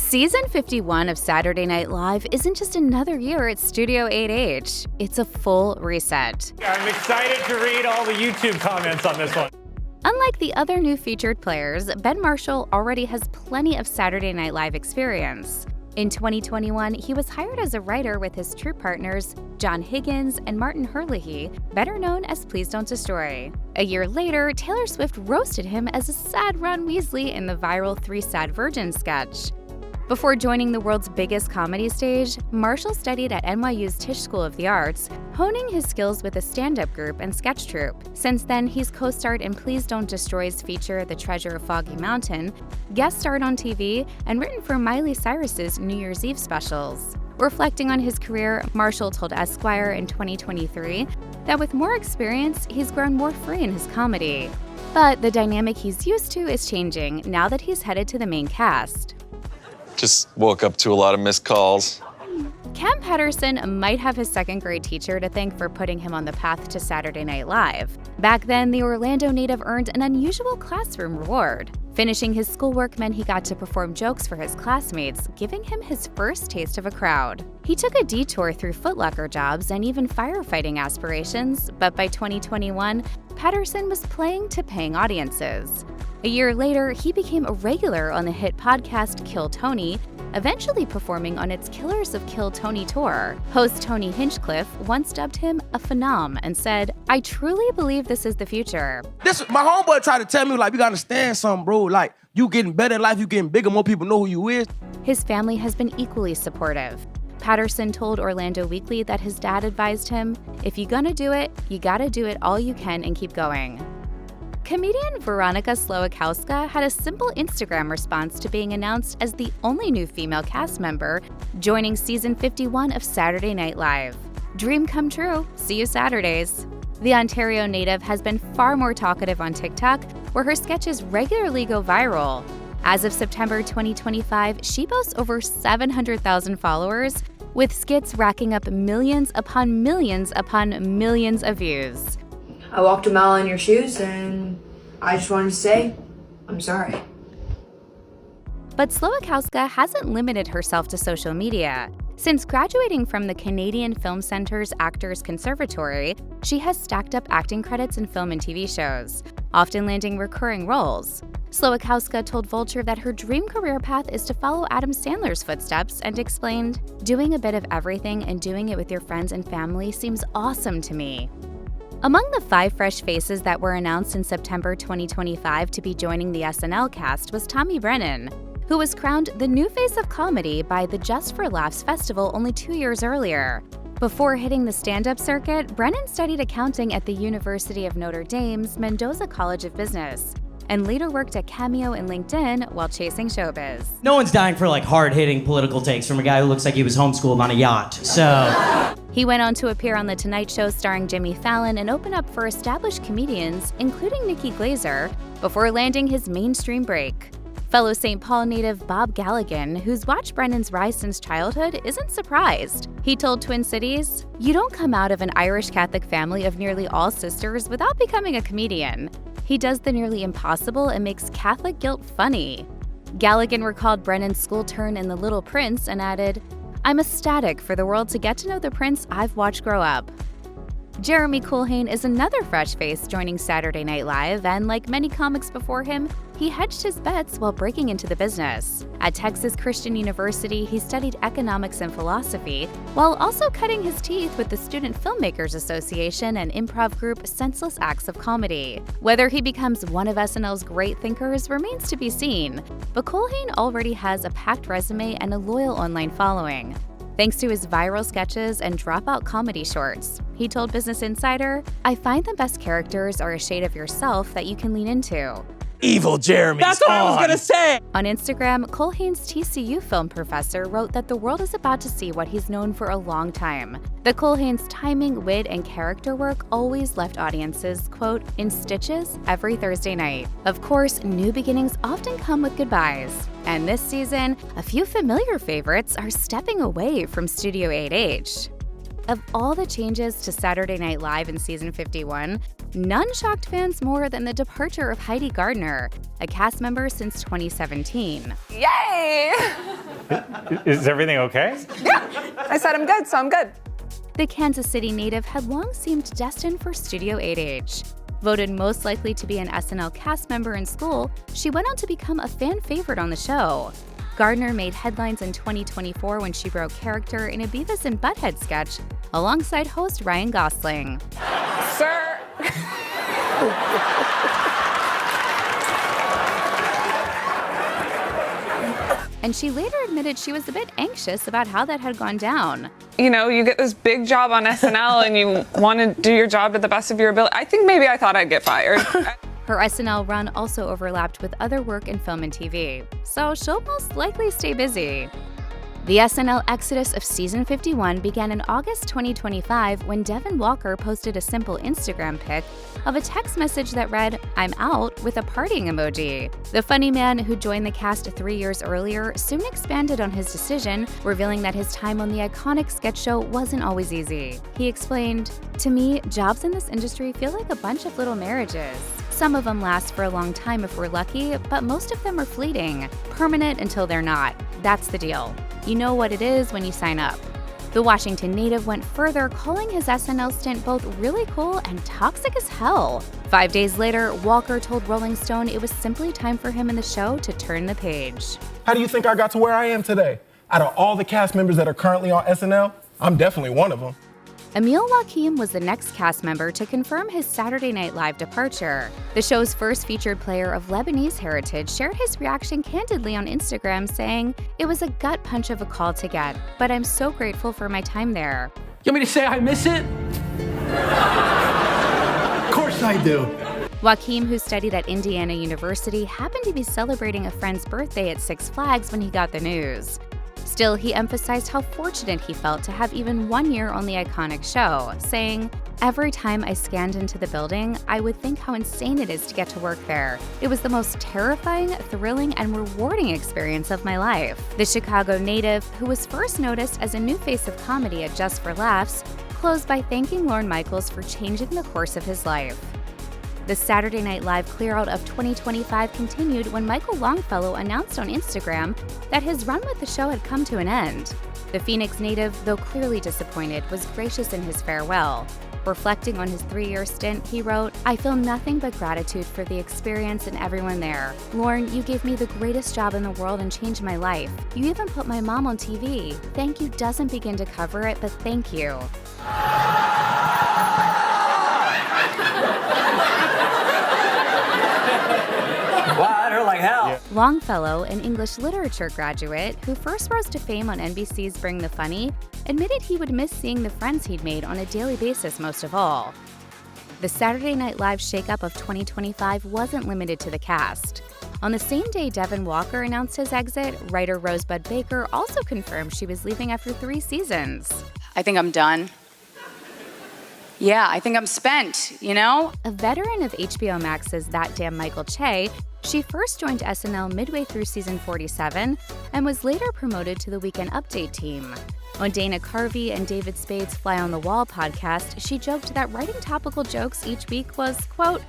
Season 51 of Saturday Night Live isn't just another year at Studio 8H. It's a full reset. I'm excited to read all the YouTube comments on this one. Unlike the other new featured players, Ben Marshall already has plenty of Saturday Night Live experience. In 2021, he was hired as a writer with his troupe partners John Higgins and Martin Herlihy, better known as Please Don't Destroy. A year later, Taylor Swift roasted him as a sad Ron Weasley in the viral Three Sad Virgins sketch. Before joining the world's biggest comedy stage, Marshall studied at NYU's Tisch School of the Arts, honing his skills with a stand-up group and sketch troupe. Since then, he's co-starred in Please Don't Destroy's feature The Treasure of Foggy Mountain, guest starred on TV, and written for Miley Cyrus's New Year's Eve specials. Reflecting on his career, Marshall told Esquire in 2023 that with more experience, he's grown more free in his comedy. But the dynamic he's used to is changing now that he's headed to the main cast. Just woke up to a lot of missed calls. Kam Patterson might have his second grade teacher to thank for putting him on the path to Saturday Night Live. Back then, the Orlando native earned an unusual classroom reward. Finishing his schoolwork meant he got to perform jokes for his classmates, giving him his first taste of a crowd. He took a detour through Foot Locker jobs and even firefighting aspirations, but by 2021, Patterson was playing to paying audiences. A year later, he became a regular on the hit podcast Kill Tony, eventually performing on its Killers of Kill Tony tour. Host Tony Hinchcliffe once dubbed him a phenom and said, "I truly believe this is the future." My homeboy tried to tell me, like, you gotta understand something, bro. Like, you getting better in life, you getting bigger, more people know who you is. His family has been equally supportive. Patterson told Orlando Weekly that his dad advised him, "If you're gonna do it, you gotta do it all you can and keep going." Comedian Veronika Slowikowska had a simple Instagram response to being announced as the only new female cast member joining season 51 of Saturday Night Live. Dream come true. See you Saturdays. The Ontario native has been far more talkative on TikTok, where her sketches regularly go viral. As of September 2025, she boasts over 700,000 followers, with skits racking up millions upon millions upon millions of views. I walked a mile in your shoes, and I just wanted to say, I'm sorry. But Slowikowska hasn't limited herself to social media. Since graduating from the Canadian Film Centre's Actors Conservatory, she has stacked up acting credits in film and TV shows, often landing recurring roles. Slowikowska told Vulture that her dream career path is to follow Adam Sandler's footsteps and explained, "Doing a bit of everything and doing it with your friends and family seems awesome to me." Among the 5 fresh faces that were announced in September 2025 to be joining the SNL cast was Tommy Brennan, who was crowned the new face of comedy by the Just for Laughs festival only 2 years earlier. Before hitting the stand-up circuit, Brennan studied accounting at the University of Notre Dame's Mendoza College of Business, and later worked at Cameo and LinkedIn while chasing showbiz. No one's dying for hard-hitting political takes from a guy who looks like he was homeschooled on a yacht, so... He went on to appear on The Tonight Show starring Jimmy Fallon and open up for established comedians, including Nicki Glazer, before landing his mainstream break. Fellow St. Paul native Bob Galligan, who's watched Brennan's rise since childhood, isn't surprised. He told Twin Cities, "You don't come out of an Irish Catholic family of nearly all sisters without becoming a comedian. He does the nearly impossible and makes Catholic guilt funny." Galligan recalled Brennan's school turn in The Little Prince and added, "I'm ecstatic for the world to get to know the prince I've watched grow up." Jeremy Culhane is another fresh face joining Saturday Night Live, and like many comics before him, he hedged his bets while breaking into the business. At Texas Christian University, he studied economics and philosophy, while also cutting his teeth with the Student Filmmakers Association and improv group Senseless Acts of Comedy. Whether he becomes one of SNL's great thinkers remains to be seen, but Culhane already has a packed resume and a loyal online following, thanks to his viral sketches and dropout comedy shorts. He told Business Insider, "I find the best characters are a shade of yourself that you can lean into." Evil Jeremy's That's what I was gonna say! On Instagram, Culhane's TCU film professor wrote that the world is about to see what he's known for a long time. The Culhane's timing, wit, and character work always left audiences, quote, "in stitches every Thursday night." Of course, new beginnings often come with goodbyes. And this season, a few familiar favorites are stepping away from Studio 8H. Of all the changes to Saturday Night Live in season 51, none shocked fans more than the departure of Heidi Gardner, a cast member since 2017. Yay! Is everything okay? Yeah, I said I'm good, so I'm good. The Kansas City native had long seemed destined for Studio 8H. Voted most likely to be an SNL cast member in school, she went on to become a fan favorite on the show. Gardner made headlines in 2024 when she broke character in a Beavis and Butthead sketch alongside host Ryan Gosling. Sir. And she later admitted she was a bit anxious about how that had gone down. You know, you get this big job on SNL and you want to do your job to the best of your ability. I think maybe I thought I'd get fired. Her SNL run also overlapped with other work in film and TV, so she'll most likely stay busy. The SNL exodus of season 51 began in August 2025 when Devon Walker posted a simple Instagram pic of a text message that read, "I'm out," with a partying emoji. The funny man, who joined the cast 3 years earlier, soon expanded on his decision, revealing that his time on the iconic sketch show wasn't always easy. He explained, "To me, jobs in this industry feel like a bunch of little marriages. Some of them last for a long time if we're lucky, but most of them are fleeting, permanent until they're not. That's the deal. You know what it is when you sign up." The Washington native went further, calling his SNL stint both really cool and toxic as hell. 5 days later, Walker told Rolling Stone it was simply time for him in the show to turn the page. How do you think I got to where I am today? Out of all the cast members that are currently on SNL, I'm definitely one of them. Emil Wakim was the next cast member to confirm his Saturday Night Live departure. The show's first featured player of Lebanese heritage shared his reaction candidly on Instagram, saying, "It was a gut punch of a call to get, but I'm so grateful for my time there." You want me to say I miss it? Of course I do. Wakim, who studied at Indiana University, happened to be celebrating a friend's birthday at Six Flags when he got the news. Still, he emphasized how fortunate he felt to have even 1 year on the iconic show, saying, "Every time I scanned into the building, I would think how insane it is to get to work there. It was the most terrifying, thrilling, and rewarding experience of my life." The Chicago native, who was first noticed as a new face of comedy at Just for Laughs, closed by thanking Lorne Michaels for changing the course of his life. The Saturday Night Live clearout of 2025 continued when Michael Longfellow announced on Instagram that his run with the show had come to an end. The Phoenix native, though clearly disappointed, was gracious in his farewell. Reflecting on his 3-year stint, he wrote, "I feel nothing but gratitude for the experience and everyone there. Lorne, you gave me the greatest job in the world and changed my life. You even put my mom on TV. Thank you doesn't begin to cover it, but thank you." Like hell. Longfellow, an English literature graduate who first rose to fame on NBC's Bring the Funny, admitted he would miss seeing the friends he'd made on a daily basis most of all. The Saturday Night Live shakeup of 2025 wasn't limited to the cast. On the same day Devon Walker announced his exit, writer Rosebud Baker also confirmed she was leaving after 3 seasons. "I think I'm done. Yeah, I think I'm spent, you know?" A veteran of HBO Max's That Damn Michael Che, she first joined SNL midway through season 47 and was later promoted to the Weekend Update team. On Dana Carvey and David Spade's Fly on the Wall podcast, she joked that writing topical jokes each week was, quote,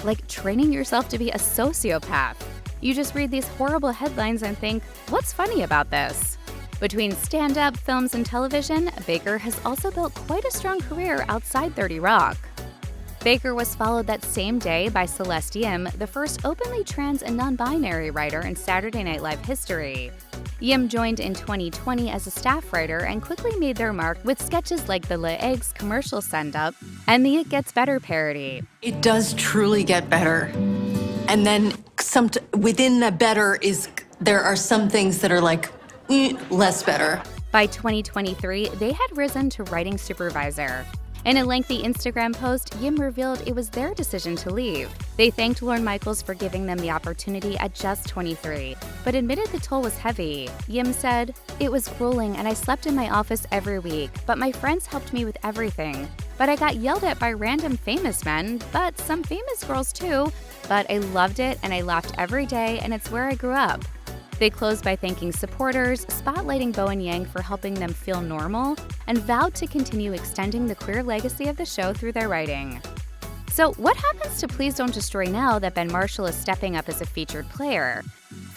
"like training yourself to be a sociopath. You just read these horrible headlines and think, what's funny about this?" Between stand-up, films, and television, Baker has also built quite a strong career outside 30 Rock. Baker was followed that same day by Celeste Yim, the first openly trans and non-binary writer in Saturday Night Live history. Yim joined in 2020 as a staff writer and quickly made their mark with sketches like the Le Eggs commercial send-up and the It Gets Better parody. It does truly get better. And then within the better there are some things that are like, less better. By 2023, they had risen to writing supervisor. In a lengthy Instagram post, Yim revealed it was their decision to leave. They thanked Lorne Michaels for giving them the opportunity at just 23, but admitted the toll was heavy. Yim said, "It was grueling and I slept in my office every week, but my friends helped me with everything. But I got yelled at by random famous men, but some famous girls too. But I loved it and I laughed every day and it's where I grew up." They closed by thanking supporters, spotlighting Bo and Yang for helping them feel normal, and vowed to continue extending the queer legacy of the show through their writing. So what happens to Please Don't Destroy Now that Ben Marshall is stepping up as a featured player?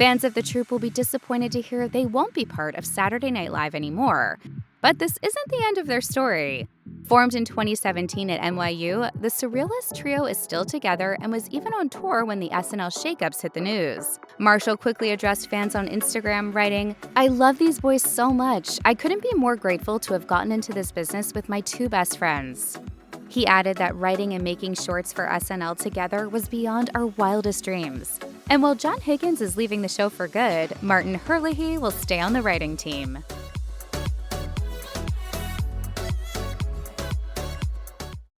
Fans of the troupe will be disappointed to hear they won't be part of Saturday Night Live anymore. But this isn't the end of their story. Formed in 2017 at NYU, the Surrealist trio is still together and was even on tour when the SNL shakeups hit the news. Marshall quickly addressed fans on Instagram, writing, "I love these boys so much. I couldn't be more grateful to have gotten into this business with my two best friends." He added that writing and making shorts for SNL together was beyond our wildest dreams. And while John Higgins is leaving the show for good, Martin Herlihy will stay on the writing team.